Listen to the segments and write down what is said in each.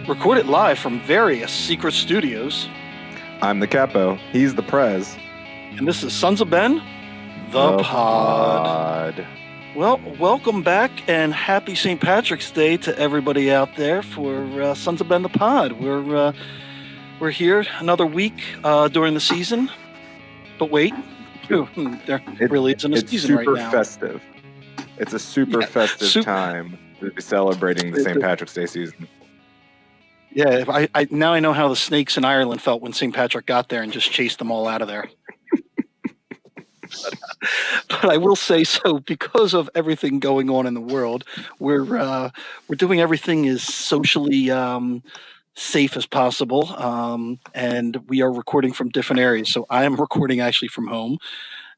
Recorded live from various secret studios. I'm the capo. He's the prez. And this is Sons of Ben, the pod. Well, welcome back and happy St. Patrick's Day to everybody out there for Sons of Ben, the pod. We're here another week during the season. But wait, there really isn't a season right now. It's super festive. It's a super festive time to be celebrating the St. Patrick's Day season. Yeah, I now I know how the snakes in Ireland felt when St. Patrick got there and just chased them all out of there. But I will say, so because of everything going on in the world, we're doing everything as socially safe as possible, and we are recording from different areas. So I am recording actually from home.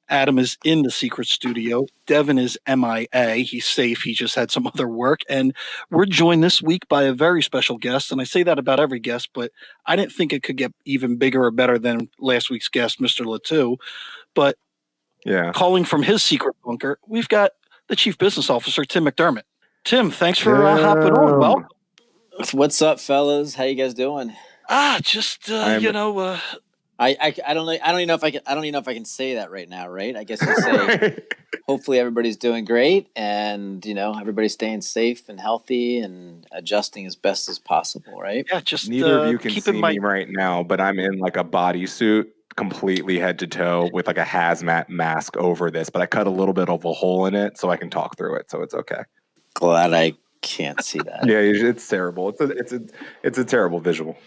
Adam is in the secret studio. Devin is MIA. He's safe. He just had some other work. And we're joined this week by a very special guest. And I say that about every guest, but I didn't think it could get even bigger or better than last week's guest, Mr. Latu. But calling from his secret bunker, we've got the Chief Business Officer, Tim McDermott. Tim, thanks for hopping on. Well, what's up, fellas? How you guys doing? I don't even know if I can say that right now, right? I guess you say hopefully everybody's doing great and everybody's staying safe and healthy and adjusting as best as possible, right? Yeah, just neither of you can see me right now, but I'm in like a bodysuit, completely head to toe with like a hazmat mask over this, but I cut a little bit of a hole in it so I can talk through it, so it's okay. Glad I can't see that. Yeah, it's terrible. It's a terrible visual.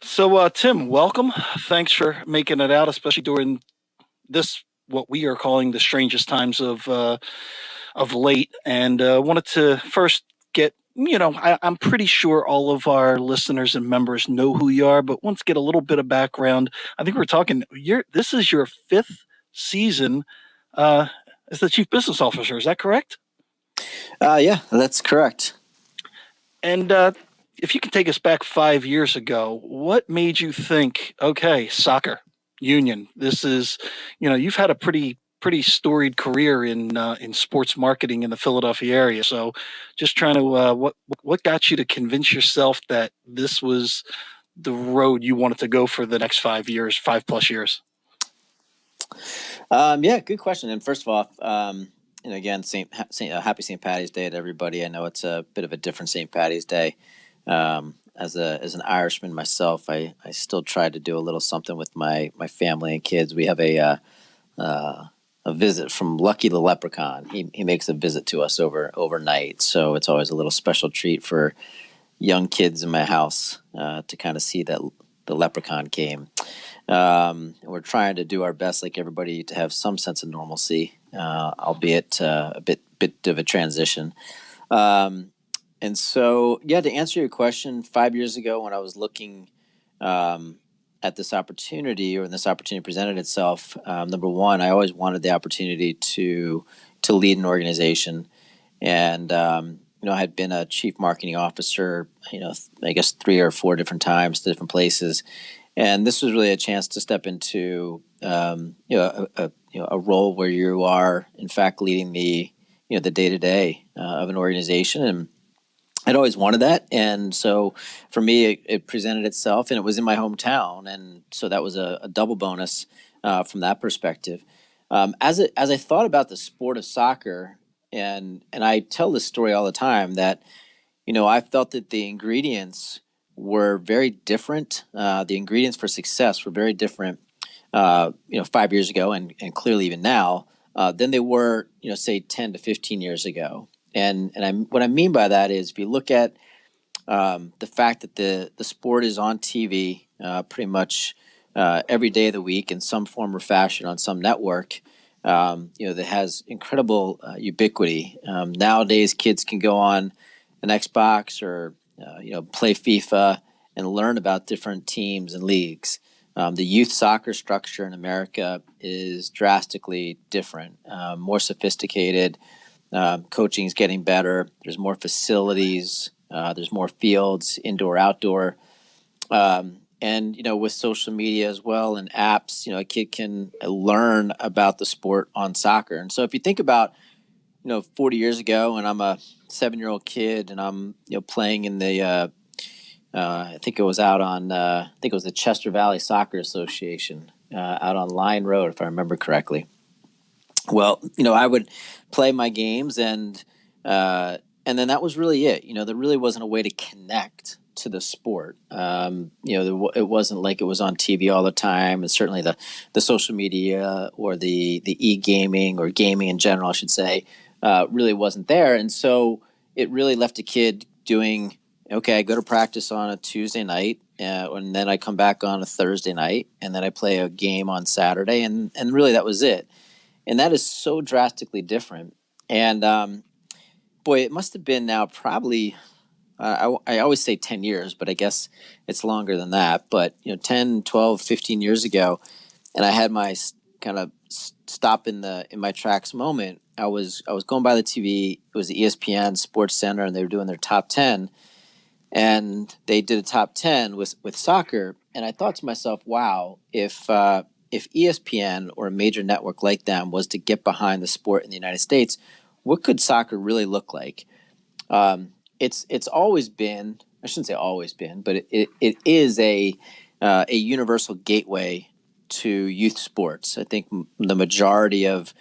So, Tim, welcome. Thanks for making it out, especially during this, what we are calling the strangest times of late. And wanted to first get, I'm pretty sure all of our listeners and members know who you are, but want to get a little bit of background. I think we're talking, this is your 5th season as the Chief Business Officer. Is that correct? Yeah, that's correct. And if you could take us back 5 years ago, what made you think, okay, soccer, union, this is, you've had a pretty storied career in sports marketing in the Philadelphia area. So just trying to, what got you to convince yourself that this was the road you wanted to go for the next 5 years, 5+ years? Yeah, good question. And first of all, again, happy St. Patty's Day to everybody. I know it's a bit of a different St. Patty's Day. As an Irishman myself, I still try to do a little something with my family and kids. We have a visit from Lucky the Leprechaun. He makes a visit to us overnight, so it's always a little special treat for young kids in my house to kind of see that the Leprechaun came. We're trying to do our best, like everybody, to have some sense of normalcy, albeit a bit of a transition. And so, to answer your question, 5 years ago when I was looking at this opportunity, or when this opportunity presented itself, number one, I always wanted the opportunity to lead an organization. And, I had been a chief marketing officer, I guess 3 or 4 different times to different places. And this was really a chance to step into, a role where you are, in fact, leading the day-to-day of an organization. And I'd always wanted that. And so for me, it presented itself, and it was in my hometown. And so that was a double bonus from that perspective. As I thought about the sport of soccer, and I tell this story all the time, that, I felt that the ingredients were very different. The ingredients for success were very different, 5 years ago, and clearly even now, than they were, say 10 to 15 years ago. And what I mean by that is, if you look at the fact that the sport is on TV pretty much every day of the week in some form or fashion on some network, that has incredible ubiquity. Nowadays, kids can go on an Xbox or play FIFA and learn about different teams and leagues. The youth soccer structure in America is drastically different, more sophisticated. Coaching is getting better. There's more facilities. There's more fields, indoor, outdoor. And, with social media as well and apps, a kid can learn about the sport on soccer. And so if you think about 40 years ago, and I'm a 7-year-old kid, and I'm playing in the I think it was I think it was the Chester Valley Soccer Association out on Line Road, if I remember correctly. Well, I would play my games, and then that was really it. There really wasn't a way to connect to the sport. It wasn't like it was on TV all the time, and certainly the social media or the e gaming or gaming in general, I should say, really wasn't there. And so it really left a kid doing okay. I go to practice on a Tuesday night, and then I come back on a Thursday night, and then I play a game on Saturday, and really that was it. And that is so drastically different. And boy, it must have been now probably I always say 10 years, but I guess it's longer than that. But 10, 12, 15 years ago, and I had my kind of stop in my tracks moment. I was going by the TV. It was the ESPN Sports Center, and they were doing their top 10, and they did a top 10 with soccer. And I thought to myself, wow, if ESPN or a major network like them was to get behind the sport in the United States, what could soccer really look like? It's always been, I shouldn't say always been, but it is a universal gateway to youth sports. I think the majority of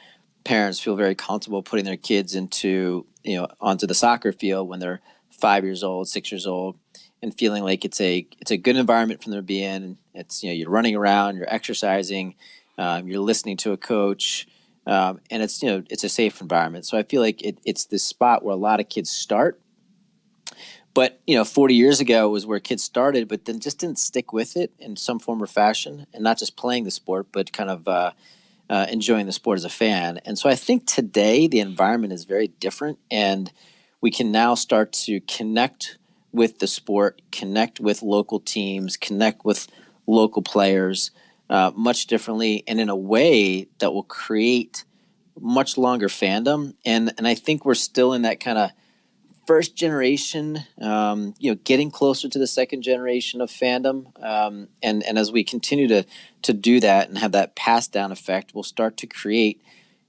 parents feel very comfortable putting their kids onto the soccer field when they're 5 years old, 6 years old, and feeling like it's a good environment for them to be in. It's you're running around, you're exercising, you're listening to a coach, and it's a safe environment. So I feel like it's this spot where a lot of kids start. But 40 years ago was where kids started, but then just didn't stick with it in some form or fashion, and not just playing the sport, but kind of enjoying the sport as a fan. And so I think today the environment is very different, and we can now start to connect with the sport, connect with local teams, connect with local players much differently, and in a way that will create much longer fandom. And I think we're still in that kind of first generation, getting closer to the second generation of fandom. And as we continue to do that and have that passed down effect, we'll start to create,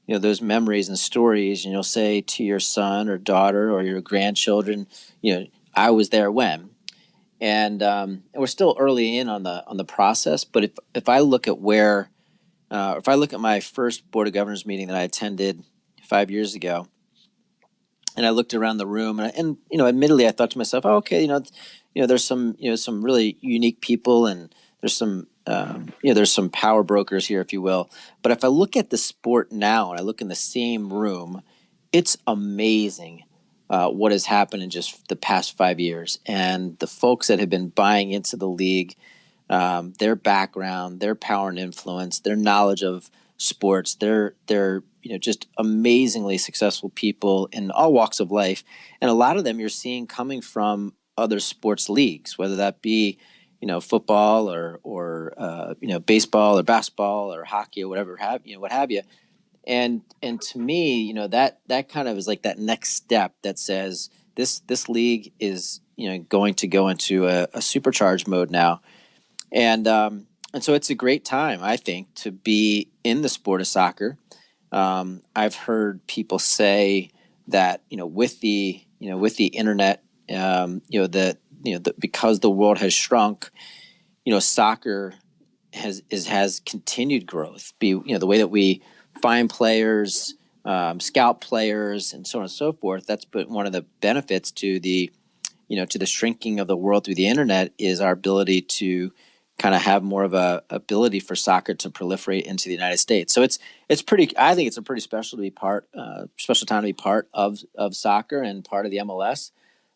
those memories and stories. And you'll say to your son or daughter or your grandchildren, I was there when. And we're still early in on the process. But if I look at if I look at my first Board of Governors meeting that I attended 5 years ago, and I looked around the room, and admittedly, I thought to myself, "Oh, okay, there's some really unique people, and there's some power brokers here, if you will." But if I look at the sport now, and I look in the same room, it's amazing what has happened in just the past 5 years, and the folks that have been buying into the league, their background, their power and influence, their knowledge of sports, they're just amazingly successful people in all walks of life, and a lot of them you're seeing coming from other sports leagues, whether that be football or baseball or basketball or hockey or what have you. And to me, that kind of is like that next step that says this league is going to go into a supercharged mode now. And so it's a great time, I think, to be in the sport of soccer. I've heard people say that with the internet, because the world has shrunk, soccer has continued growth. The way that we find players, scout players, and so on and so forth. That's been one of the benefits to the shrinking of the world through the internet, is our ability to kind of have more of a ability for soccer to proliferate into the United States. So it's pretty. I think it's a pretty special special time to be part of soccer and part of the MLS.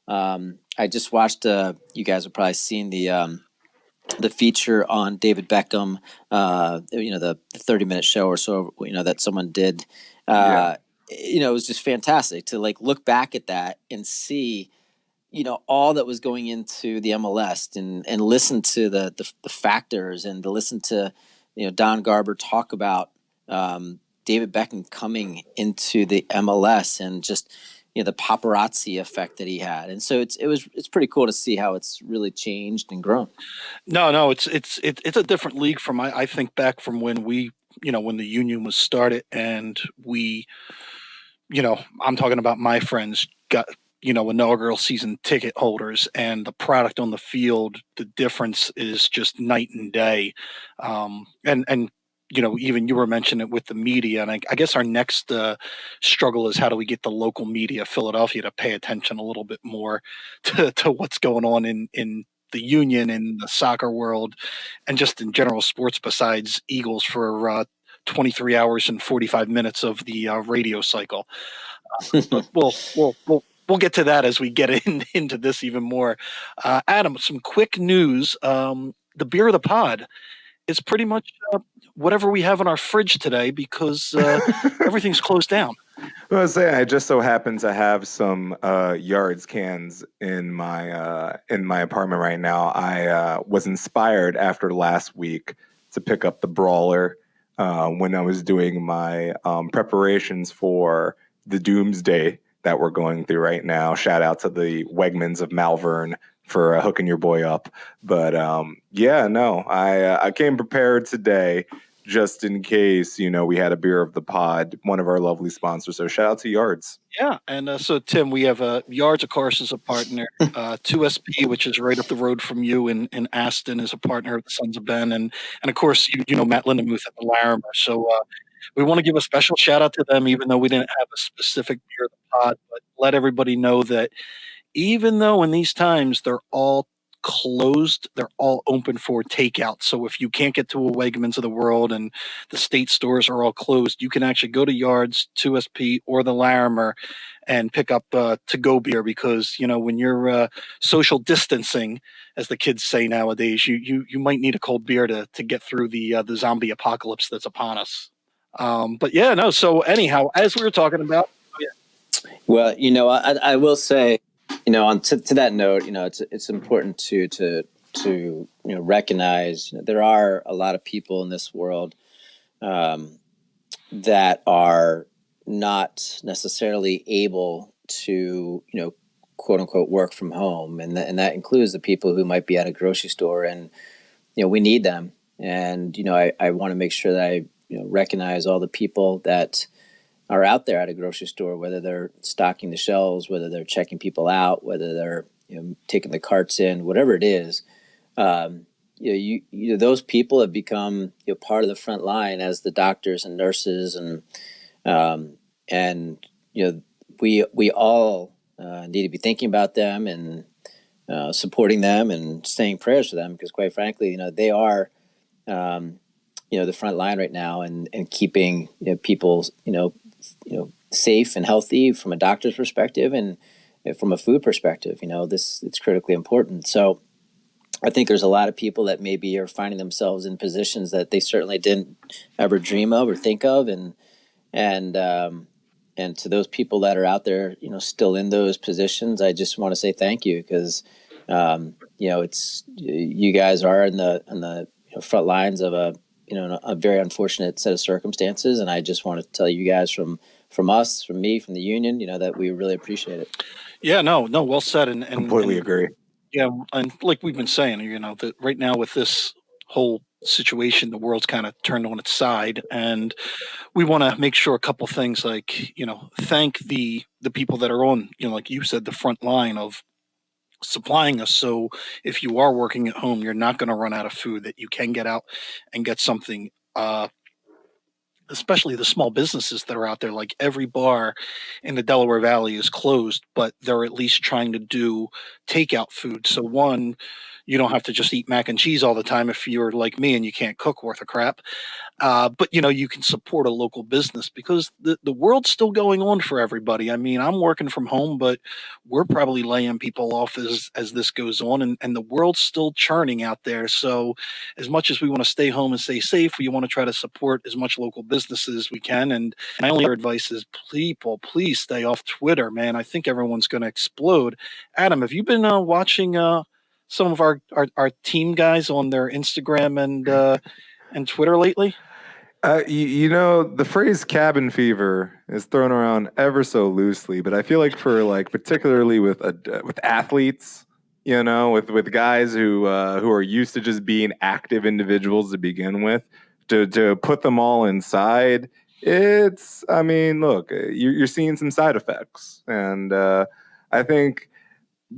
I just watched. You guys have probably seen the feature on David Beckham. The 30-minute show or so. That someone did. Yeah. It was just fantastic to look back at that and see all that was going into the MLS, and listen to the factors, and to listen to Don Garber talk about David Beckham coming into the MLS, and just the paparazzi effect that he had. And so it's pretty cool to see how it's really changed and grown. No, it's a different league from I think back from when when the union was started, and we I'm talking about my friends got, inaugural season ticket holders, and the product on the field, the difference is just night and day. And even you were mentioning it with the media, and I guess our next struggle is how do we get the local media, Philadelphia, to pay attention a little bit more to what's going on in the union and the soccer world, and just in general sports besides Eagles for 23 hours and 45 minutes of the radio cycle. But we'll get to that as we get into this even more. Adam, some quick news. The beer of the pod is pretty much whatever we have in our fridge today because everything's closed down. I was saying, I just so happen to have some Yards cans in my apartment right now. I was inspired after last week to pick up the Brawler when I was doing my preparations for the Doomsday that we're going through right now. Shout out to the Wegmans of Malvern for hooking your boy up. But I came prepared today just in case, we had a beer of the pod, one of our lovely sponsors. So shout out to Yards. Yeah, and so Tim, we have Yards, of course, as a partner. 2SP, which is right up the road from you in Aston, is a partner of the Sons of Ben, and of course, you know Matt Lindemuth at the Larimer. So we want to give a special shout out to them, even though we didn't have a specific beer of the pod, but let everybody know that even though in these times they're all closed, they're all open for takeout. So if you can't get to a Wegmans of the world and the state stores are all closed, you can actually go to Yards, 2SP, or the Larimer and pick up to-go beer because, when you're social distancing, as the kids say nowadays, you might need a cold beer to get through the zombie apocalypse that's upon us. But yeah, no. So anyhow, as we were talking about, Well, I will say, on to that note, it's important to recognize there are a lot of people in this world that are not necessarily able to quote unquote work from home, and that includes the people who might be at a grocery store, and we need them, and I want to make sure that I recognize all the people that are out there at a grocery store, whether they're stocking the shelves, whether they're checking people out, whether they're taking the carts in, whatever it is. Those people have become part of the front line as the doctors and nurses, and we all need to be thinking about them and supporting them and saying prayers for them because, quite frankly, they are the front line right now and keeping people safe and healthy from a doctor's perspective and from a food perspective. It's critically important. So I think there's a lot of people that maybe are finding themselves in positions that they certainly didn't ever dream of or think of, and to those people that are out there, still in those positions, I just want to say thank you because it's you guys are in the front lines of a very unfortunate set of circumstances, and I just want to tell you guys from us, from me, from the union, that we really appreciate it. Yeah, no, well said, and Completely agree. Yeah, and like we've been saying, that right now with this whole situation, the world's kind of turned on its side, and we want to make sure a couple things like thank the people that are on like you said the front line of supplying us. So if you are working at home, you're not going to run out of food. That you can get out and get something. Especially the small businesses that are out there, like every bar in the Delaware Valley is closed, but they're at least trying to do takeout food. So one, you don't have to just eat mac and cheese all the time if you're like me and you can't cook worth a crap. But you can support a local business because the world's still going on for everybody. I mean, I'm working from home, but we're probably laying people off as this goes on, and the world's still churning out there. So as much as we want to stay home and stay safe, we want to try to support as much local businesses as we can. And my only advice is people, please stay off Twitter, man. I think everyone's going to explode. Adam, have you been watching some of our team guys on their Instagram and Twitter lately? The phrase cabin fever is thrown around ever so loosely, but I feel like for particularly with athletes, with guys who are used to just being active individuals to begin with, to put them all inside I mean, look, you're seeing some side effects. And I think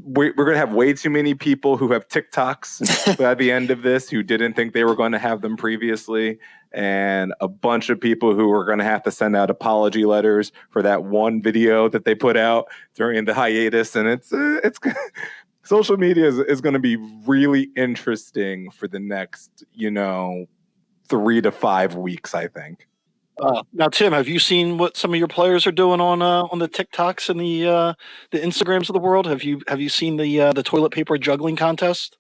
we're going to have way too many people who have TikToks by the end of this who didn't think they were going to have them previously, and a bunch of people who are going to have to send out apology letters for that one video that they put out during the hiatus. And it's social media is going to be really interesting for the next 3 to 5 weeks, I think. Now, Tim, have you seen what some of your players are doing on the TikToks and the Instagrams of the world? Have you seen the toilet paper juggling contest?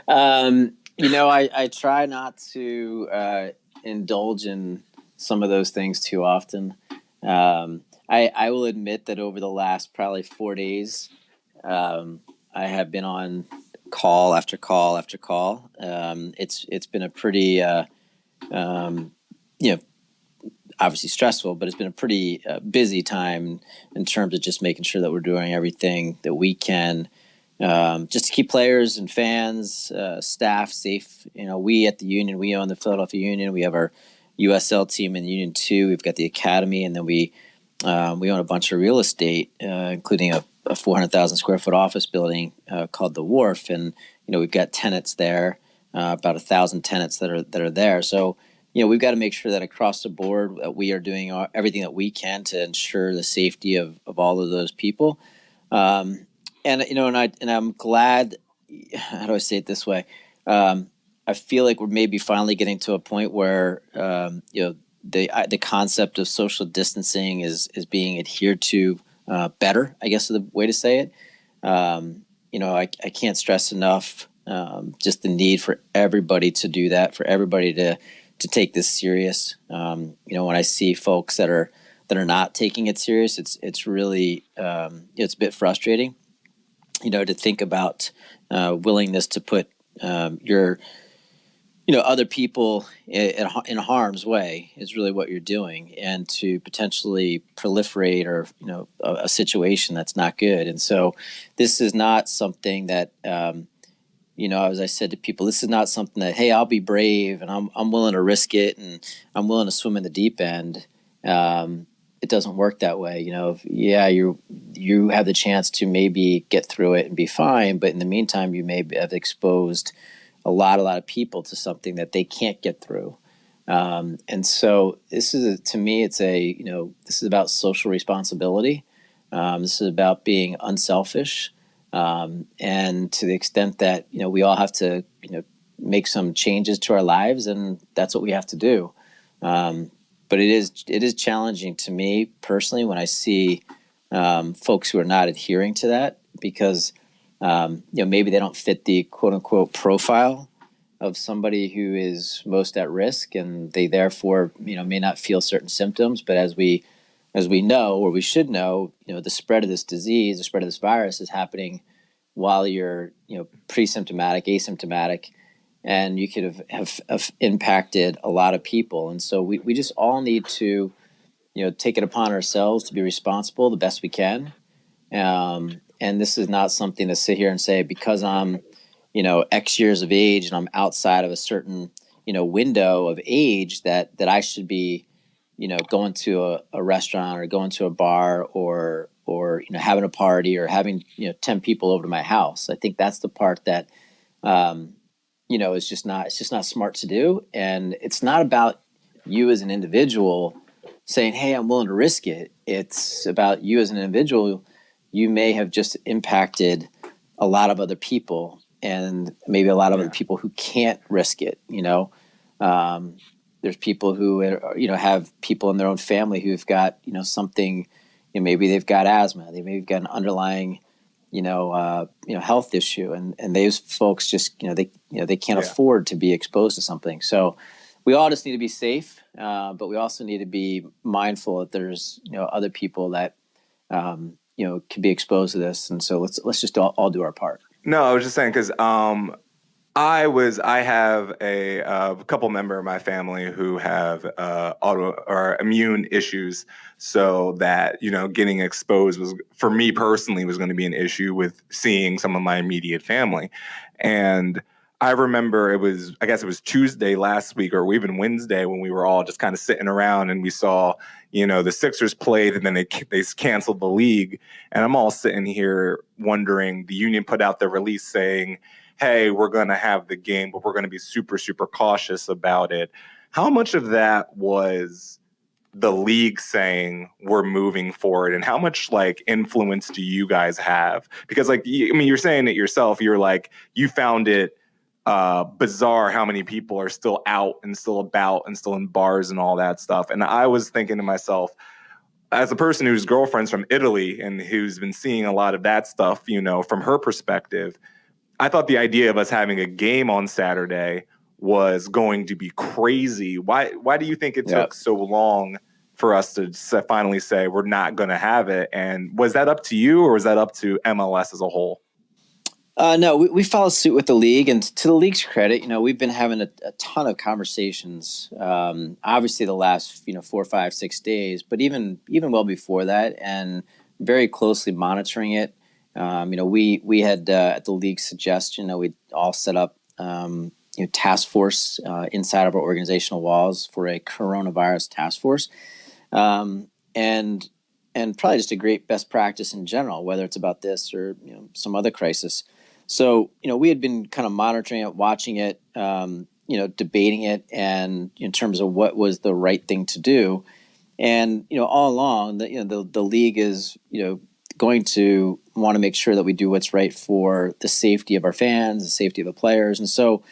I try not to indulge in some of those things too often. I will admit that over the last probably 4 days, I have been on call after call after call. It's been a pretty you know obviously stressful, but it's been a pretty busy time in terms of just making sure that we're doing everything that we can just to keep players and fans, staff safe. We at the Union, we own the Philadelphia Union. We have our USL team in Union 2. We've got the academy, and then we own a bunch of real estate, including a 400,000 square foot office building called the Wharf, and we've got tenants there, about 1,000 tenants that are there. So we've got to make sure that across the board we are doing everything that we can to ensure the safety of all of those people. And I'm glad. How do I say it this way? I feel like we're maybe finally getting to a point where the concept of social distancing is being adhered to better, I guess is the way to say it. I can't stress enough just the need for everybody to do that, for everybody to take this serious. When I see folks that are not taking it serious, it's really it's a bit frustrating. To think about willingness to put your other people in harm's way is really what you're doing, and to potentially proliferate or a situation that's not good. And so this is not something that as I said to people, this is not something that, hey, I'll be brave and I'm willing to risk it and I'm willing to swim in the deep end. It doesn't work that way. You have the chance to maybe get through it and be fine, but in the meantime, you may have exposed a lot of people to something that they can't get through. And so this is to me, this is about social responsibility. This is about being unselfish. And to the extent that, we all have to, make some changes to our lives, and that's what we have to do. But it is challenging to me personally when I see folks who are not adhering to that because maybe they don't fit the quote unquote profile of somebody who is most at risk, and they therefore may not feel certain symptoms. But as we know, or we should know, the spread of this disease, the spread of this virus is happening while you're pre-symptomatic, asymptomatic, and you could have impacted a lot of people. And so we just all need to take it upon ourselves to be responsible the best we can. And this is not something to sit here and say because I'm X years of age and I'm outside of a certain window of age that I should be going to a restaurant or going to a bar or having a party or having 10 people over to my house. I think that's the part that it's just not smart to do. And it's not about you as an individual saying, hey, I'm willing to risk it. It's about you as an individual. You may have just impacted a lot of other people, and maybe a lot of other people who can't risk it. There's people who have people in their own family who've got something. Maybe they've got asthma. They maybe got an underlying health issue, and those folks just they can't afford to be exposed to something. So we all just need to be safe, but we also need to be mindful that there's other people that could be exposed to this, and so let's just all do our part. No, I was just saying because I have a couple member of my family who have auto or immune issues, so that getting exposed was, for me personally, was going to be an issue with seeing some of my immediate family, and I remember I guess it was Tuesday last week or even Wednesday when we were all just kind of sitting around and we saw, the Sixers played and then they canceled the league. And I'm all sitting here wondering, the union put out their release saying, hey, we're going to have the game, but we're going to be super, super cautious about it. How much of that was the league saying we're moving forward, and how much influence do you guys have? Because you're saying it yourself, you're like, you found it bizarre how many people are still out and still about and still in bars and all that stuff. And I was thinking to myself, as a person whose girlfriend's from Italy and who's been seeing a lot of that stuff, from her perspective, I thought the idea of us having a game on Saturday was going to be crazy. Why do you think it took so long for us to finally say we're not going to have it? And was that up to you, or was that up to MLS as a whole? No, we followed suit with the league, and to the league's credit, we've been having a ton of conversations. Obviously, the last 4, 5, 6 days, but even well before that, and very closely monitoring it. We had at the league's suggestion, we all set up task force inside of our organizational walls for a coronavirus task force, and probably just a great best practice in general, whether it's about this or some other crisis. So, we had been kind of monitoring it, watching it, debating it, and in terms of what was the right thing to do. And, all along, the league is, going to want to make sure that we do what's right for the safety of our fans, the safety of the players. And so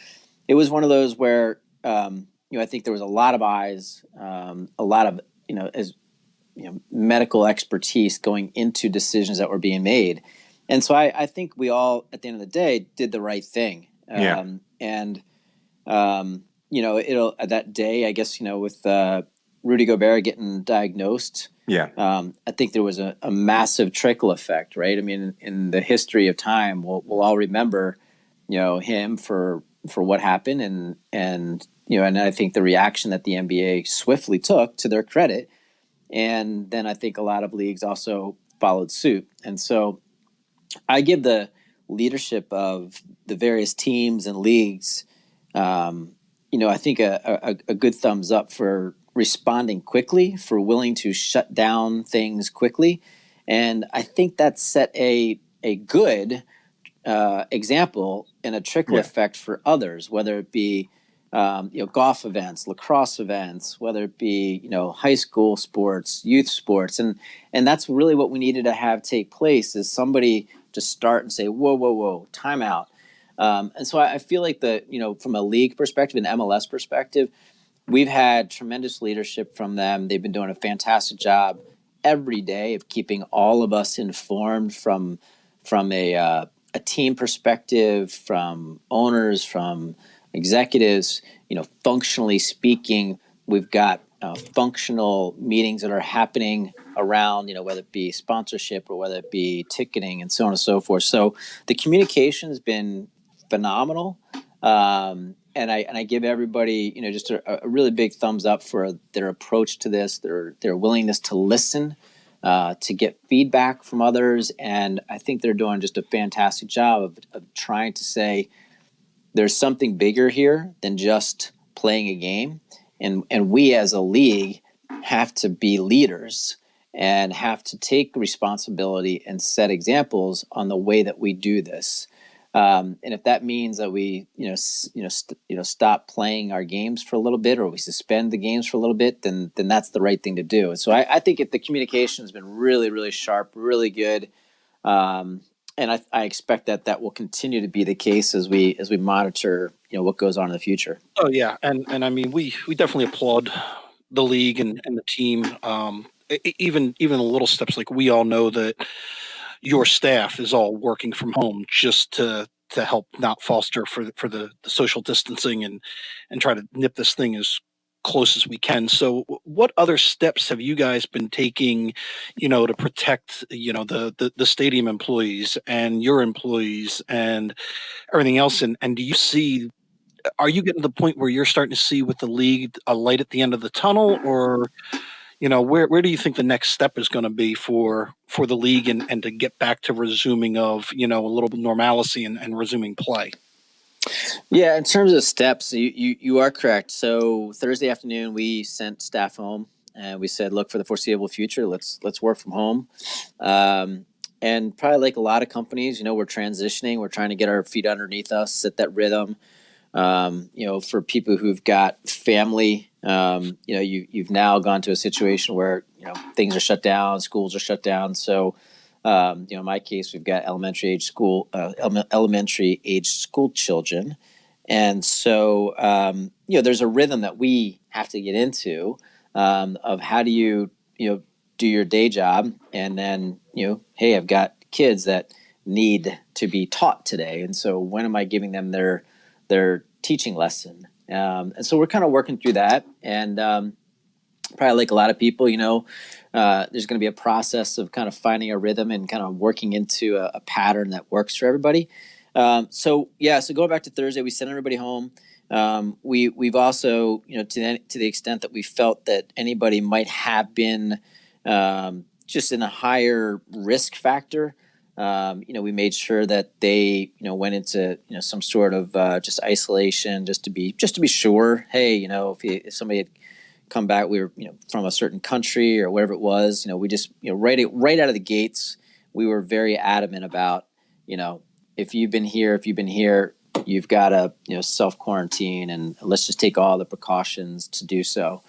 it was one of those where, I think there was a lot of eyes, a lot of, medical expertise going into decisions that were being made. And so I think we all, at the end of the day, did the right thing. And it'll that day, I guess, with Rudy Gobert getting diagnosed. I think there was a massive trickle effect, right? I mean, in the history of time, we'll all remember, him for what happened, and I think the reaction that the NBA swiftly took, to their credit, and then I think a lot of leagues also followed suit, and so I give the leadership of the various teams and leagues, I think a good thumbs up for responding quickly, for willing to shut down things quickly. And I think that set a good example and a trickle effect for others, whether it be golf events, lacrosse events, whether it be high school sports, youth sports, and that's really what we needed to have take place, is somebody to start and say, whoa, time out. And so I feel like from a league perspective, an MLS perspective, we've had tremendous leadership from them. They've been doing a fantastic job every day of keeping all of us informed from a team perspective, from owners, from executives. Functionally speaking, we've got functional meetings that are happening around, whether it be sponsorship or whether it be ticketing and so on and so forth. So the communication has been phenomenal. And I give everybody, just a really big thumbs up for their approach to this, their willingness to listen, to get feedback from others. And I think they're doing just a fantastic job of trying to say there's something bigger here than just playing a game. And we as a league have to be leaders and have to take responsibility and set examples on the way that we do this. And if that means that we, stop playing our games for a little bit, or we suspend the games for a little bit, then that's the right thing to do. And so I think the communication has been really, really sharp, really good. And I expect that will continue to be the case as we monitor, what goes on in the future. Oh yeah, and I mean, we definitely applaud the league and the team. Even the little steps, like we all know that your staff is all working from home just to help not foster for the social distancing and try to nip this thing as close as we can. So what other steps have you guys been taking, to protect, the stadium employees and your employees and everything else? And do you see, are you getting to the point where you're starting to see with the league a light at the end of the tunnel, or where do you think the next step is going to be for the league and to get back to resuming of a little bit normalcy and resuming play? Yeah, in terms of steps, you are correct. So Thursday afternoon, we sent staff home, and we said, look, for the foreseeable future, let's work from home. Um, and probably like a lot of companies, we're transitioning. We're trying to get our feet underneath us, set that rhythm. For people who've got family, you've now gone to a situation where things are shut down, schools are shut down. So, in my case, we've got elementary age school children, and so there's a rhythm that we have to get into of how do you do your day job, and then hey, I've got kids that need to be taught today, and so when am I giving them their teaching lesson? And so we're kind of working through that, and probably like a lot of people, there's going to be a process of kind of finding a rhythm and kind of working into a pattern that works for everybody. So going back to Thursday, we sent everybody home. We've also, to the extent that we felt that anybody might have been just in a higher risk factor. We made sure that they, went into, some sort of just isolation, just to be sure. Hey, if somebody had come back, we were, from a certain country or whatever it was, we just, right out of the gates, we were very adamant about, if you've been here, you've got to, self quarantine, and let's just take all the precautions to do so.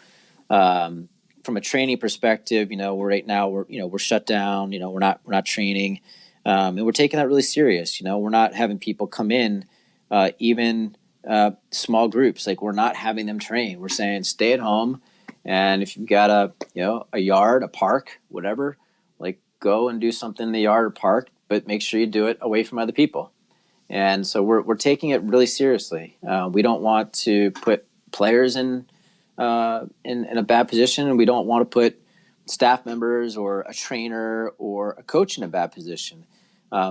From a training perspective, we're shut down. We're not training, and we're taking that really serious. We're not having people come in, even small groups. Like, we're not having them train. We're saying stay at home, and if you've got a yard, a park, whatever, like, go and do something in the yard or park, but make sure you do it away from other people. And so we're taking it really seriously. We don't want to put players in a bad position, and we don't want to put staff members or a trainer or a coach in a bad position.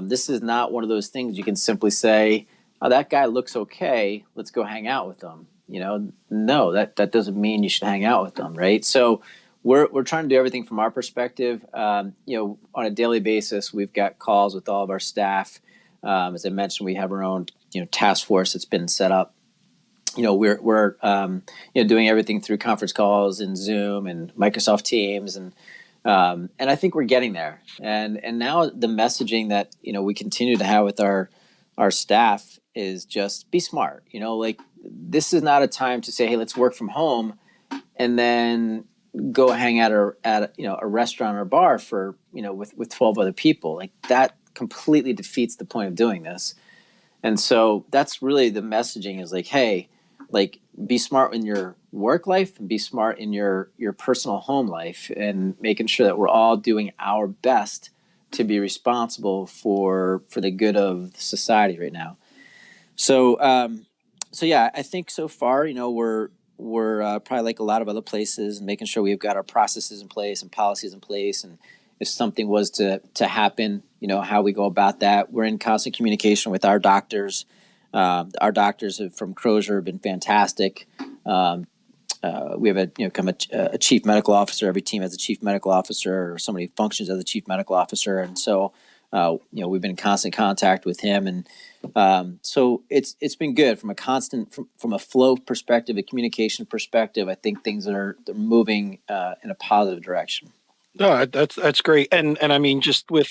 This is not one of those things you can simply say, "Oh, that guy looks okay. Let's go hang out with them." No, that doesn't mean you should hang out with them, right? So we're trying to do everything from our perspective. On a daily basis, we've got calls with all of our staff. As I mentioned, we have our own task force that's been set up. We're doing everything through conference calls and Zoom and Microsoft Teams, and I think we're getting there. And now the messaging that we continue to have with our staff is just be smart. Like, this is not a time to say, hey, let's work from home and then go hang out at a restaurant or bar for with 12 other people. Like, that completely defeats the point of doing this. And so that's really the messaging, is like, hey, like, be smart in your work life and be smart in your personal home life, and making sure that we're all doing our best to be responsible for the good of society right now. So yeah, I think so far, we're probably like a lot of other places, and making sure we've got our processes in place and policies in place, and if something was to happen, how we go about that. We're in constant communication with our doctors. Our doctors from Crozier have been fantastic. We have a chief medical officer. Every team has a chief medical officer, or somebody functions as a chief medical officer, and so we've been in constant contact with him, and so it's been good from a constant from a flow perspective, a communication perspective. I think things they're moving in a positive direction. No, that's great, and I mean, just with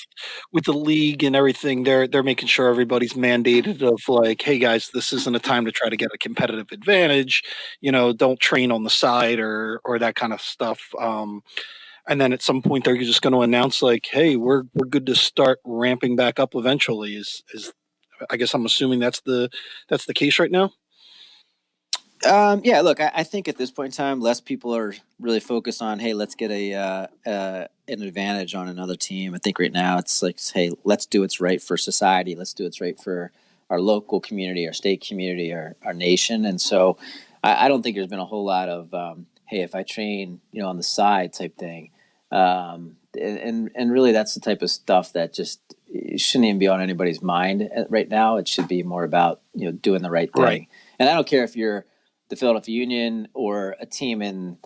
the league and everything, they're making sure everybody's mandated of like, hey guys, this isn't a time to try to get a competitive advantage. Don't train on the side or that kind of stuff. And then at some point, they're just going to announce like, hey, we're good to start ramping back up eventually. Is I guess I'm assuming that's the case right now. Yeah, look, I think at this point in time, less people are really focused on, hey, let's get an advantage on another team. I think right now it's like, hey, let's do what's right for society. Let's do what's right for our local community, our state community, our nation. And so I don't think there's been a whole lot of, hey, if I train, on the side type thing. And really, that's the type of stuff that just shouldn't even be on anybody's mind right now. It should be more about, doing the right thing. Right. And I don't care if you're the Philadelphia Union or a team in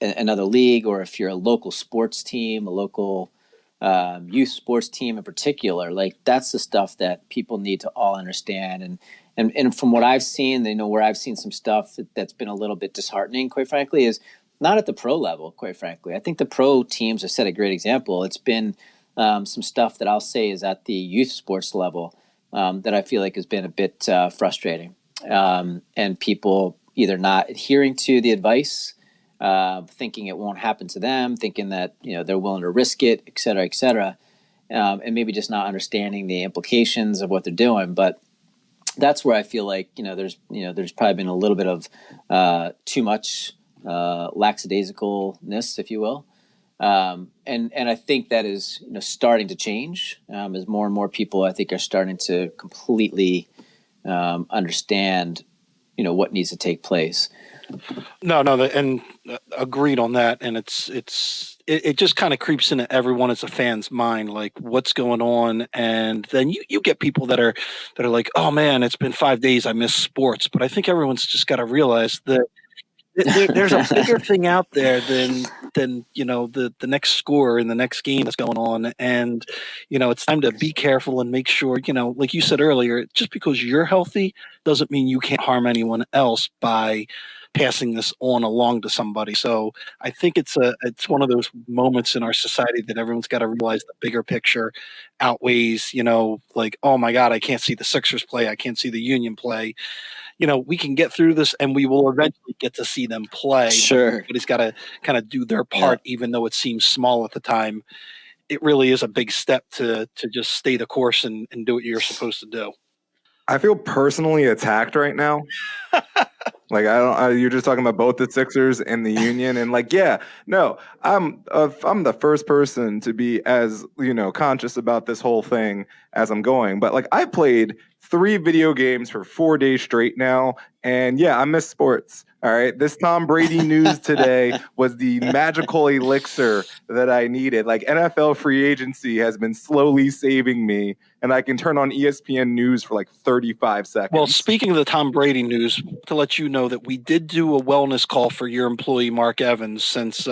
another league, or if you're a local sports team, a local youth sports team in particular. Like that's the stuff that people need to all understand. And from what I've seen, where I've seen some stuff that's been a little bit disheartening, quite frankly, is not at the pro level. Quite frankly, I think the pro teams have set a great example. It's been some stuff that I'll say is at the youth sports level that I feel like has been a bit frustrating, and people either not adhering to the advice, thinking it won't happen to them, thinking that they're willing to risk it, et cetera, et cetera, and maybe just not understanding the implications of what they're doing. But that's where I feel like there's probably been a little bit of too much lackadaisicalness, if you will. And I think that is starting to change as more and more people I think are starting to completely understand what needs to take place. No, no, and agreed on that. And it just kind of creeps into everyone as a fan's mind, like what's going on. And then you get people that are like, oh man, it's been 5 days, I miss sports. But I think everyone's just got to realize that there's a bigger thing out there than the next score in the next game that's going on. And it's time to be careful and make sure, like you said earlier, just because you're healthy doesn't mean you can't harm anyone else by passing this on along to somebody. So I think it's one of those moments in our society that everyone's got to realize the bigger picture outweighs, like, oh my God, I can't see the Sixers play, I can't see the Union play. We can get through this and we will eventually get to see them play. Sure. But everybody's got to kind of do their part, Yeah. even though it seems small at the time. It really is a big step to just stay the course and do what you're supposed to do. I feel personally attacked right now. Like you're just talking about both the Sixers and the Union, and like, yeah, no, I'm the first person to be as conscious about this whole thing as I'm going. But like, I played 3 video games for 4 days straight now, and yeah, I miss sports. All right, this Tom Brady news today was the magical elixir that I needed. Like NFL free agency has been slowly saving me, and I can turn on ESPN News for like 35 seconds. Well, speaking of the Tom Brady news, to let you know that we did do a wellness call for your employee, Mark Evans, since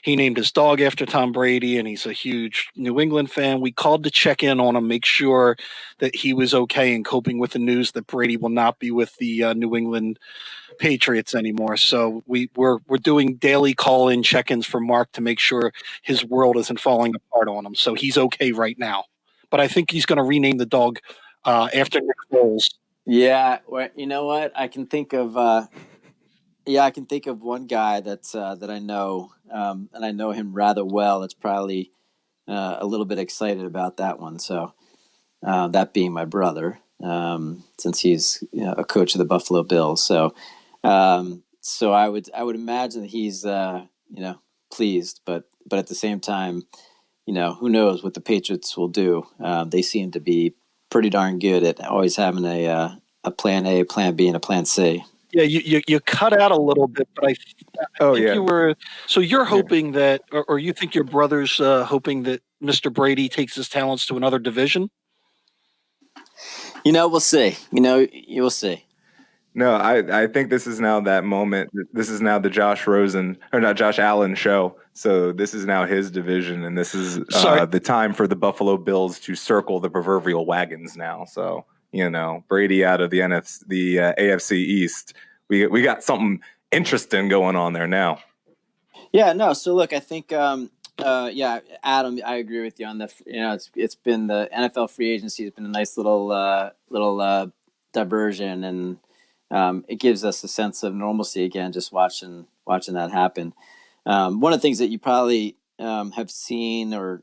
he named his dog after Tom Brady and he's a huge New England fan. We called to check in on him, make sure that he was okay and coping with the news that Brady will not be with the New England Patriots anymore. So we're doing daily call-in check-ins for Mark to make sure his world isn't falling apart on him. So he's okay right now. But I think he's going to rename the dog after Nick Foles. Yeah, well, you know what? I can think of one guy that I know, and I know him rather well. That's probably a little bit excited about that one. So that being my brother, since he's a coach of the Buffalo Bills. So I would imagine that he's pleased, but at the same time, who knows what the Patriots will do? They seem to be pretty darn good at always having a plan A, plan B, and a plan C. Yeah, you cut out a little bit, but I think yeah. you were. So you're hoping that, or you think your brother's hoping that Mr. Brady takes his talents to another division? We'll see. You'll see. No, I think this is now that moment. This is now the Josh Rosen or not Josh Allen show. So this is now his division, and this is the time for the Buffalo Bills to circle the proverbial wagons now. So Brady out of the AFC East. We got something interesting going on there now. Yeah, no. So look, I think yeah, Adam, I agree with you on the. It's been the NFL free agency has been a nice little diversion, and it gives us a sense of normalcy again, just watching that happen. One of the things that you probably have seen, or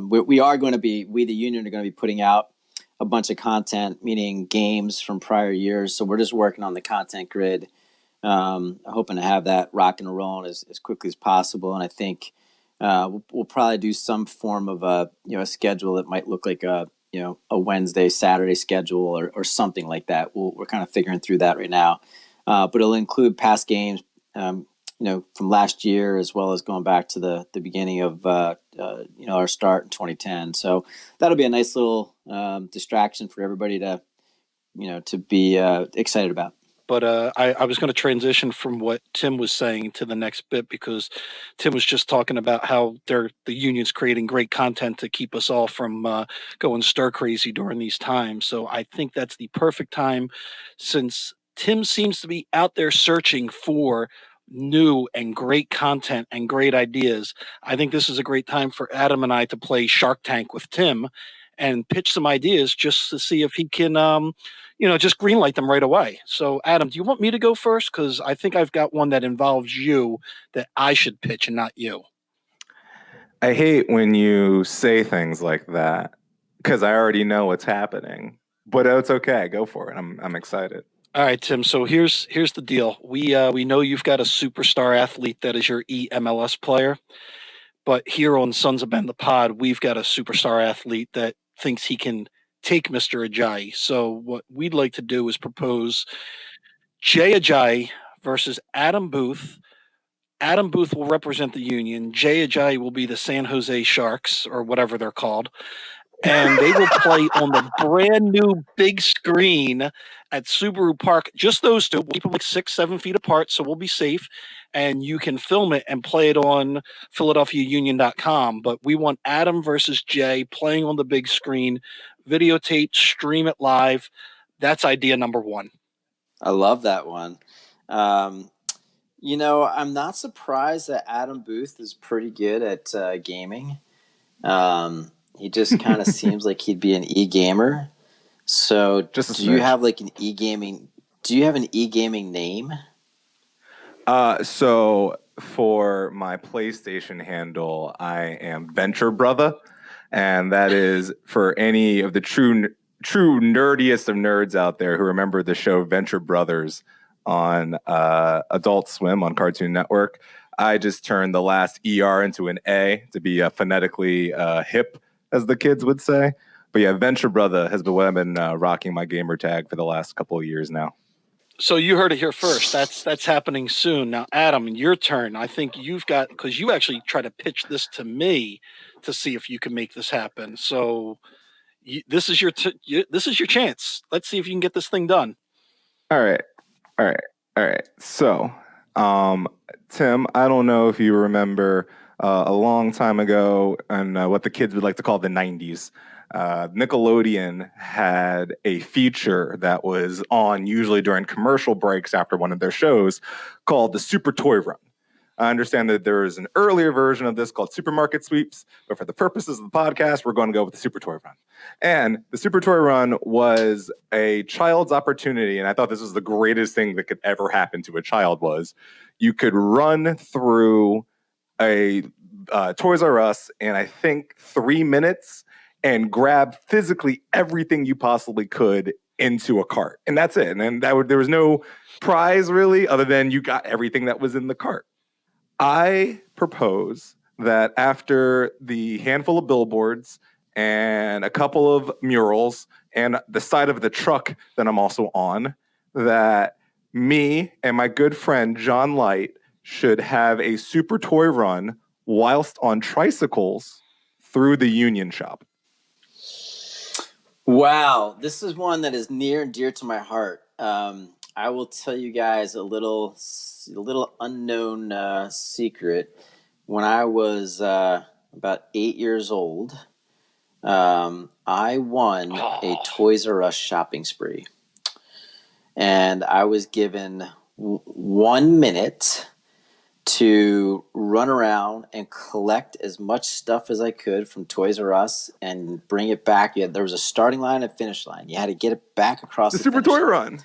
we are going to be, we the union are going to be putting out a bunch of content, meaning games from prior years. So we're just working on the content grid. Hoping to have that rocking and rolling as quickly as possible. And I think we'll probably do some form of a schedule that might look like a Wednesday, Saturday schedule or something like that. We're kind of figuring through that right now. But it'll include past games, from last year, as well as going back to the beginning of our start in 2010. So that'll be a nice little distraction for everybody to be excited about. but I was going to transition from what Tim was saying to the next bit because Tim was just talking about how the union's creating great content to keep us all from going stir crazy during these times. So I think that's the perfect time, since Tim seems to be out there searching for new and great content and great ideas. I think this is a great time for Adam and I to play Shark Tank with Tim and pitch some ideas just to see if he can, just greenlight them right away. So, Adam, do you want me to go first? Because I think I've got one that involves you that I should pitch and not you. I hate when you say things like that because I already know what's happening. But it's okay. Go for it. I'm excited. All right, Tim. So here's the deal. We know you've got a superstar athlete that is your EMLS player, but here on Sons of Ben the Pod, we've got a superstar athlete that thinks he can take Mr. Ajayi. So what we'd like to do is propose Jay Ajayi versus Adam Booth. Adam Booth will represent the Union. Jay Ajayi will be the San Jose Sharks or whatever they're called. And they will play on the brand new big screen at Subaru Park. Just those two. We'll keep them like 6-7 feet apart, so we'll be safe. And you can film it and play it on PhiladelphiaUnion.com. But we want Adam versus Jay playing on the big screen, videotape, stream it live. That's idea number one. I love that one. I'm not surprised that Adam Booth is pretty good at gaming. He just kind of seems like he'd be an e-gamer. So, do you have like an e-gaming? Do you have an e-gaming name? So for my PlayStation handle, I am Venture Brother, and that is for any of the true nerdiest of nerds out there who remember the show Venture Brothers on Adult Swim on Cartoon Network. I just turned the last ER into an A to be phonetically hip, as the kids would say. But yeah, Venture Brother has been what I've been rocking my gamer tag for the last couple of years now. So you heard it here first. That's happening soon. Now, Adam, your turn. I think you've got, because you actually try to pitch this to me to see if you can make this happen. So this is your chance. Let's see if you can get this thing done. All right. So, Tim, I don't know if you remember a long time ago and what the kids would like to call the 90s. Nickelodeon had a feature that was on usually during commercial breaks after one of their shows called the Super Toy Run. I understand that there is an earlier version of this called Supermarket Sweeps, but for the purposes of the podcast, we're going to go with the Super Toy Run. And the Super Toy Run was a child's opportunity, and I thought this was the greatest thing that could ever happen to a child was you could run through a Toys R Us in, I think, 3 minutes and grab physically everything you possibly could into a cart. And that's it. And there was no prize really other than you got everything that was in the cart. I propose that after the handful of billboards and a couple of murals and the side of the truck that I'm also on, that me and my good friend John Light should have a super toy run whilst on tricycles through the Union shop. Wow, this is one that is near and dear to my heart. I will tell you guys a little unknown secret. When I was about 8 years old, I won a Toys R Us shopping spree, and I was given 1 minute to run around and collect as much stuff as I could from Toys R Us and bring it back. There was a starting line and finish line. You had to get it back across the Super Toy line. Run.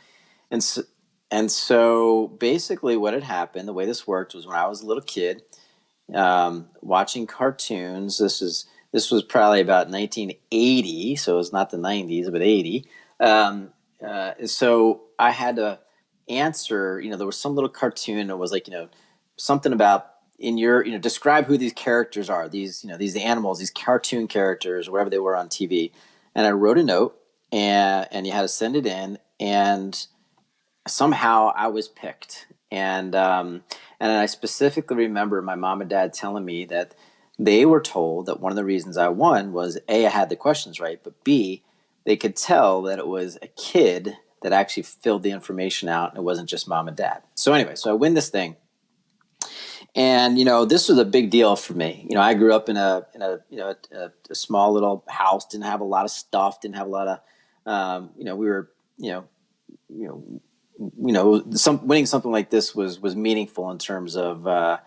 And so basically what had happened, the way this worked was when I was a little kid, watching cartoons. This was probably about 1980, so it's not the 90s, but 80. So I had to answer, there was some little cartoon that was like, something about describe who these characters are, these animals, these cartoon characters, wherever they were on TV. And I wrote a note and you had to send it in, and somehow I was picked. And I specifically remember my mom and dad telling me that they were told that one of the reasons I won was A, I had the questions right, but B, they could tell that it was a kid that actually filled the information out, and it wasn't just mom and dad. So anyway, so I win this thing. And this was a big deal for me. I grew up in a small little house, didn't have a lot of stuff, didn't have a lot of, we were, winning something like this was meaningful in terms of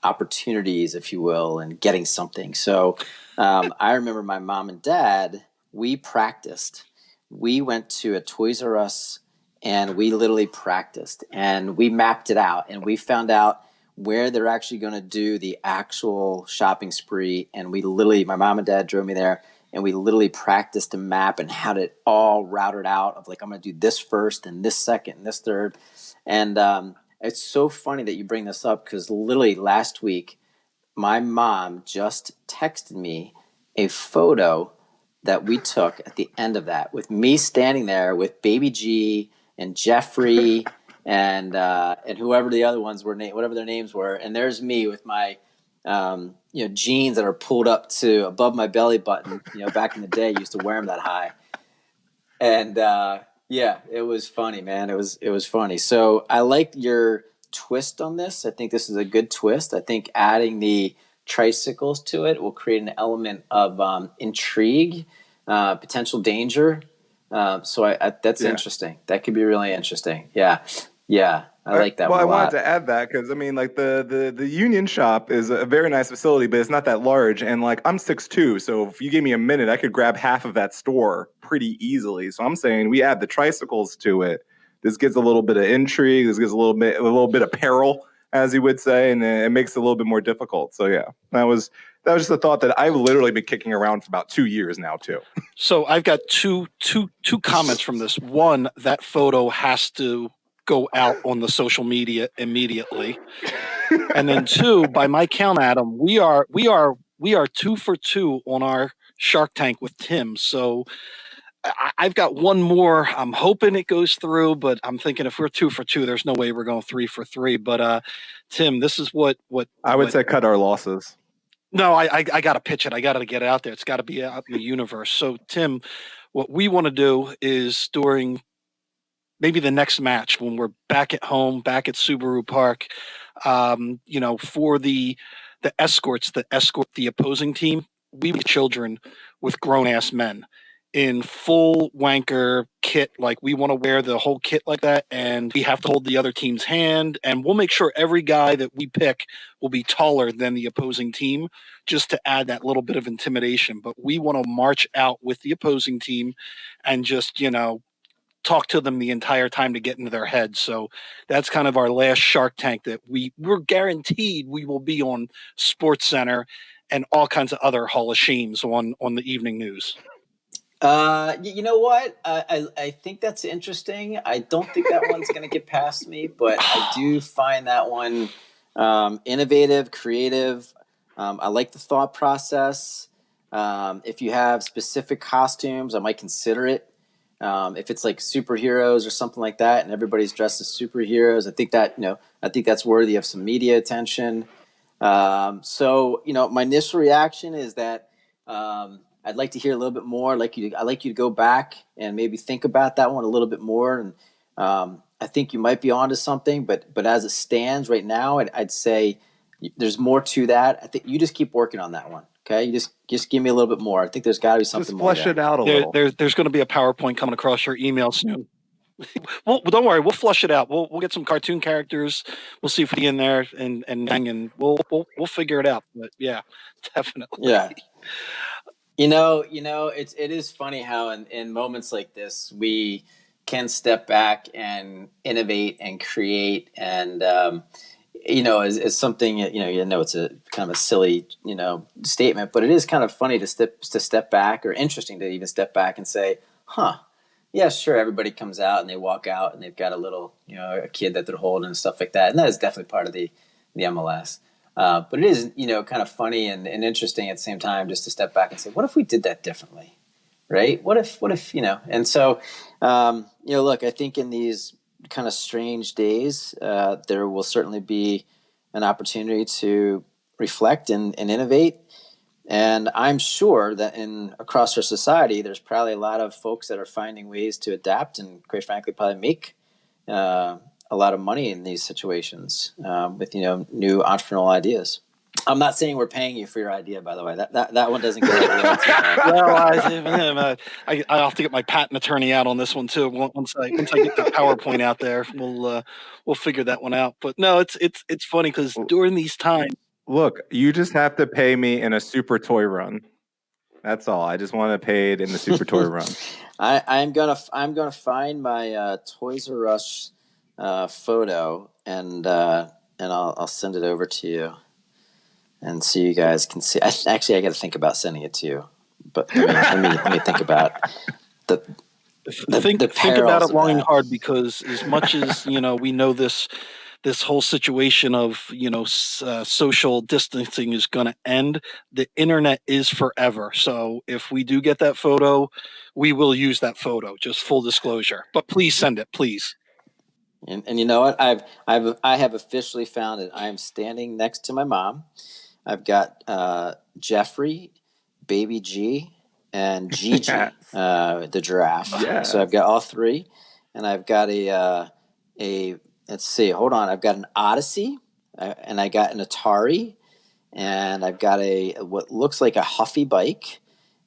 opportunities, if you will, and getting something. So I remember my mom and dad. We practiced. We went to a Toys R Us and we literally practiced and we mapped it out and we found out where they're actually going to do the actual shopping spree. And my mom and dad drove me there and we literally practiced a map and had it all routed out of like, I'm going to do this first and this second and this third. And it's so funny that you bring this up because literally last week, my mom just texted me a photo that we took at the end of that with me standing there with Baby G and Jeffrey and whoever the other ones were, whatever their names were. And there's me with my jeans that are pulled up to above my belly button. Back in the day, I used to wear them that high. And it was funny, man. It was funny. So I like your twist on this. I think this is a good twist. I think adding the tricycles to it will create an element of intrigue, potential danger. So that's interesting. That could be really interesting. Yeah. I like that well, one a I wanted lot. to add that because I mean, like the Union Shop is a very nice facility, but it's not that large. And like I'm 6'2", so if you gave me a minute, I could grab half of that store pretty easily. So I'm saying we add the tricycles to it. This gives a little bit of intrigue. This gives a little bit of peril, as you would say, and it makes it a little bit more difficult. So yeah, that was just a thought that I've literally been kicking around for about 2 years now too. So I've got two comments from this. One, that photo has to go out on the social media immediately. And then two, by my count, Adam, we are 2 for 2 on our Shark Tank with Tim. So I've got one more. I'm hoping it goes through, but I'm thinking if we're 2 for 2, there's no way we're going 3 for 3. But Tim, this is what I would say cut our losses. No, I got to pitch it. I got to get it out there. It's got to be out in the universe. So Tim, what we want to do is during maybe the next match when we're back at home, back at Subaru Park, for the escorts that escort the opposing team, we be children with grown ass men in full wanker kit. Like we want to wear the whole kit like that, and we have to hold the other team's hand, and we'll make sure every guy that we pick will be taller than the opposing team, just to add that little bit of intimidation. But we want to march out with the opposing team and just talk to them the entire time to get into their heads. So that's kind of our last Shark Tank that we're guaranteed we will be on Sports Center and all kinds of other Hall of Shames on the evening news. You know what? I think that's interesting. I don't think that one's going to get past me, but I do find that one innovative, creative. I like the thought process. If you have specific costumes, I might consider it. If it's like superheroes or something like that, and everybody's dressed as superheroes, I think that's worthy of some media attention. So my initial reaction is that I'd like to hear a little bit more. I'd like you to go back and maybe think about that one a little bit more. And I think you might be onto something. But as it stands right now, I'd say there's more to that. I think you just keep working on that one. Okay, you just give me a little bit more. I think there's got to be something more. Just flesh it out a little. There's going to be a PowerPoint coming across your email soon. Well, don't worry, we'll flush it out. We'll get some cartoon characters. We'll see if we in there and we'll figure it out. But yeah, definitely. Yeah. It is funny how in moments like this we can step back and innovate and create and is something it's a kind of a silly statement, but it is kind of funny to step back, or interesting to even step back and say, yeah, sure, everybody comes out and they walk out and they've got a little a kid that they're holding and stuff like that, and that is definitely part of the MLS. But it is, kind of funny and interesting at the same time, just to step back and say, what if we did that differently, right? What if, and so, look, I think in these kind of strange days, there will certainly be an opportunity to reflect and innovate. And I'm sure that across our society, there's probably a lot of folks that are finding ways to adapt and, quite frankly, probably make a lot of money in these situations with new entrepreneurial ideas. I'm not saying we're paying you for your idea, by the way. That one doesn't go royalty. Well, I'll have to get my patent attorney out on this one too. Once I get the PowerPoint out there, we'll figure that one out. But no, it's funny because during these times, Look, you just have to pay me in a Super Toy Run. That's all. I just want to pay it in the Super Toy Run. I'm gonna find my Toys R Us photo and I'll send it over to you, and so you guys can see. Actually, I got to think about sending it to you, but let me think about the think about it long and hard, because as much as we know this whole situation of social distancing is going to end, the internet is forever. So if we do get that photo, we will use that photo. Just full disclosure. But please send it, please. And you know what? I have officially found it. I am standing next to my mom. I've got Jeffrey, Baby G, and Gigi, Yes. the giraffe. Yes. So I've got all three, and I've got a let's see, hold on. I've got an Odyssey, and I got an Atari, and I've got what looks like a Huffy bike,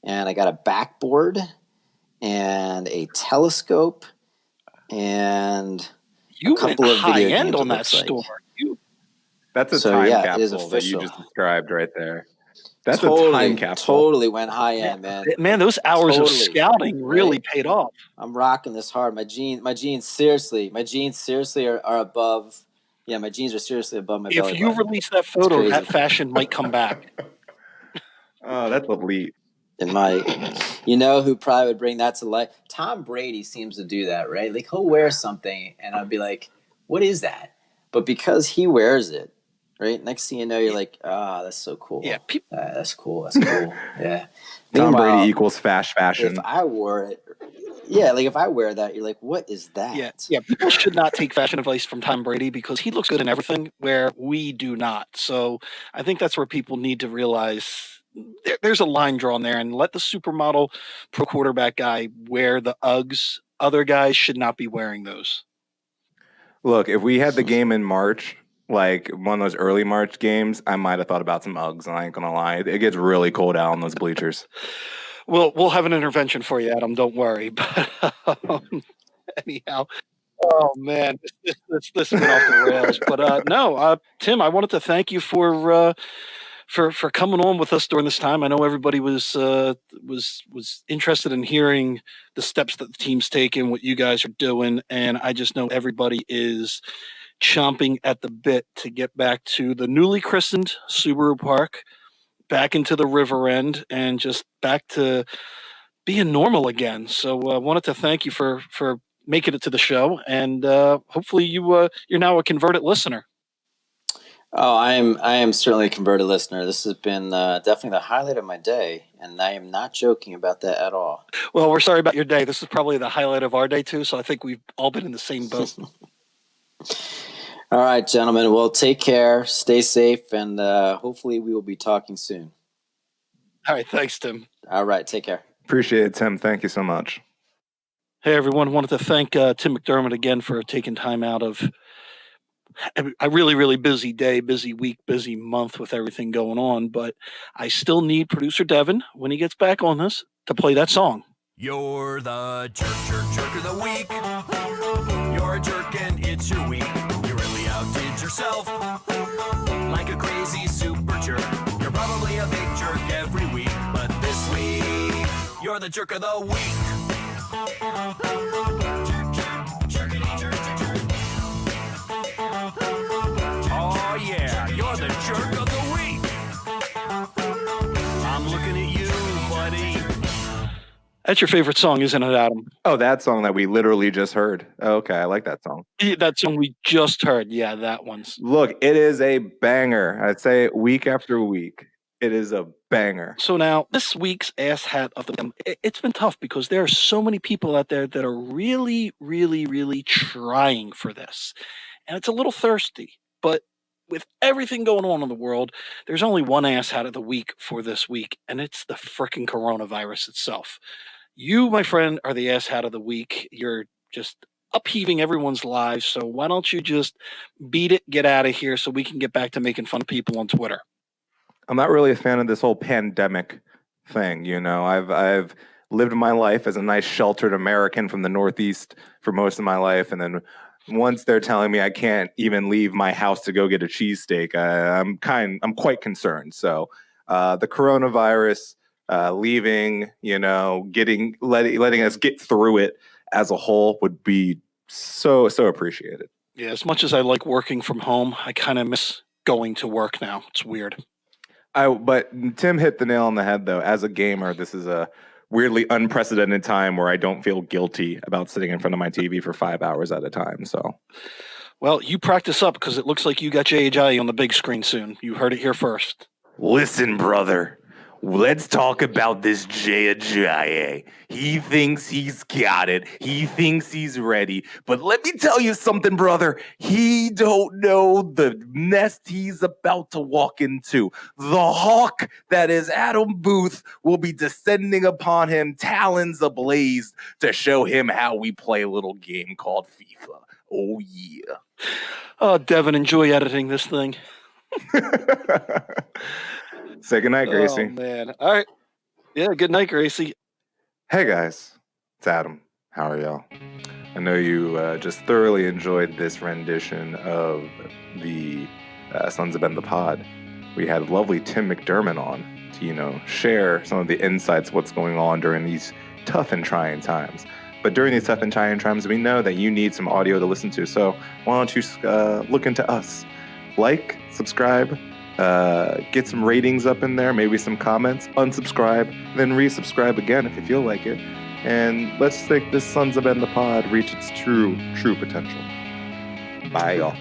and I got a backboard, and a telescope, and You a couple went of high video end games. on that store. That's a So, time yeah, it is capsule that you official. just described right there. That's a Totally, time capsule. totally went high end, man. Man, those hours of Totally, scouting really right? paid off. I'm rocking this hard. My jeans seriously are above. Yeah, my jeans are seriously above my belly If you button. release that photo, crazy. that fashion might come back. Oh, that's elite. It might. You know who probably would bring that to life? Tom Brady seems to do that, right? Like, he'll wear something, and I'll be like, "What is that?" But because he wears it, right? Next thing you know, you're like, "Ah, that's so cool. Yeah, that's cool. That's cool." Yeah. Tom Brady Meanwhile, equals fashion. if I wore it, yeah, like if I wear that, you're like, "What is that?" Yeah. People should not take fashion advice from Tom Brady, because he looks good in everything where we do not. So I think that's where people need to realize there's a line drawn there, and let the supermodel pro quarterback guy wear the Uggs. Other guys should not be wearing those. Look, if we had the game in March, like one of those early March games, I might have thought about some Uggs. I ain't gonna lie, it gets really cold out on those bleachers. We'll have an intervention for you, Adam. Don't worry. But anyhow, oh man, this went off the rails. But no, Tim, I wanted to thank you for coming on with us during this time. I know everybody was interested in hearing the steps that the team's taking, what you guys are doing, and I just know everybody is chomping at the bit to get back to the newly christened Subaru Park, back into the river end, and just back to being normal again. So I wanted to thank you for making it to the show, and hopefully you're now a converted listener. Oh, I am certainly a converted listener. This has been definitely the highlight of my day, and I am not joking about that at all. Well, we're sorry about your day. This is probably the highlight of our day too, so I think we've all been in the same boat. All right, gentlemen. Well, take care, stay safe, and hopefully we will be talking soon. All right, thanks, Tim. All right, take care. Appreciate it, Tim. Thank you so much. Hey, everyone. Wanted to thank Tim McDermott again for taking time out of a really, really busy day, busy week, busy month with everything going on. But I still need producer Devin, when he gets back on this, to play that song. You're the jerk of the week. You're a jerk and it's your week. You really outdid yourself like a crazy super jerk. You're probably a big jerk every week, but this week, you're the jerk of the week. Oh yeah, you're the jerk of the week. I'm looking at you, buddy. That's your favorite song, isn't it, Adam? Oh, that song that we literally just heard. Okay, I like that song. Yeah, that song we just heard. Yeah, that one's. Look, it is a banger. I'd say it week after week. It is a banger. So now, this week's Asshat of the it's been tough because there are so many people out there that are really, really, really trying for this. And it's a little thirsty, but with everything going on in the world, there's only one asshat of the week for this week, and it's the frickin' coronavirus itself. You, my friend, are the asshat of the week. You're just upheaving everyone's lives. So why don't you just beat it, get out of here, so we can get back to making fun of people on Twitter? I'm not really a fan of this whole pandemic thing. I've lived my life as a nice sheltered American from the Northeast for most of my life, and then once they're telling me I can't even leave my house to go get a cheesesteak, I'm quite concerned. So the coronavirus, leaving, letting us get through it as a whole would be so appreciated. Yeah, as much as I like working from home, I kind of miss going to work now. It's weird. But Tim hit the nail on the head, though. As a gamer, this is a weirdly unprecedented time where I don't feel guilty about sitting in front of my TV for 5 hours at a time. So, well, you practice up because it looks like you got JHI on the big screen soon. You heard it here first. Listen, brother. Let's talk about this Jaya. He thinks he's got it. He thinks he's ready. But let me tell you something, brother. He don't know the nest he's about to walk into. The hawk that is Adam Booth will be descending upon him, talons ablaze, to show him how we play a little game called FIFA. Oh, yeah. Oh, Devin, enjoy editing this thing. Say goodnight, Gracie. Oh, man. All right. Yeah, good night, Gracie. Hey, guys. It's Adam. How are y'all? I know you just thoroughly enjoyed this rendition of the Sons of Ben the Pod. We had lovely Tim McDermott on to, share some of the insights of what's going on during these tough and trying times. But during these tough and trying times, we know that you need some audio to listen to. So why don't you look into us? Like, subscribe, get some ratings up in there, maybe some comments, unsubscribe, then resubscribe again if you feel like it. And let's make this Sons of Ben the Pod reach its true potential. Bye, y'all.